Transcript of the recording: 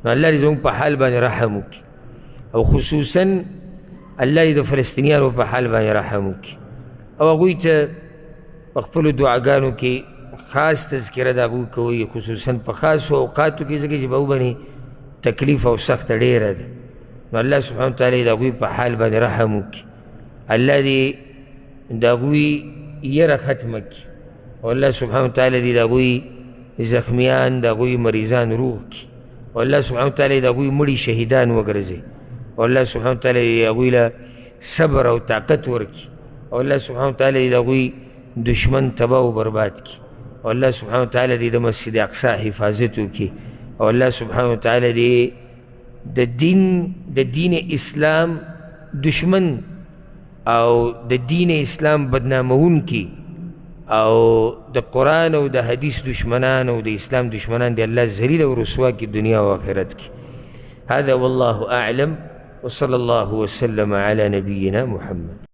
نو الله دې زموږ په حال باندې رحم وکړي، او خصوصا الله دې د فلسطینیانو په حال باندې رحم وکړي، او هغوی ته په خپلو دعاګانو کې خاص تذکره د هغوی کوئ، خصوصا په خاصو اوقاتو کې، ځکه چې به وبنې تکلیف او سخته ډېره ده. نو الله سبحانه وتعالی د هغوی په حال باندې رحم وکړي، الله دې د هغوی یره ختمه کړي، او الله سبحانه وتعالی دې د هغوی زخمیان، د هغوی مریضان روغ کړي، او الله سبحانه وتعالی د هغوی مړي شهیدان وګرځوي، او الله سبحانه وتعالی دې هغوی له صبر او طاقت ورکړي، او الله سبحانه وتعالی دې د هغوی دشمن تباه و برباد کړي، او الله سبحانه وتعالی دې د مسجد اقصی حفاظت وکړي، او الله سبحانه وتعالی دې د دین اسلام دشمن او د دین اسلام بدنامونکي او د قرآن او د حدیث دشمنان او د اسلام دشمنان دې الله ذلیل او رسوا کړي دنیا او آخرت کې. هذا والله أعلم، وصلى الله وسلم على نبينا محمد.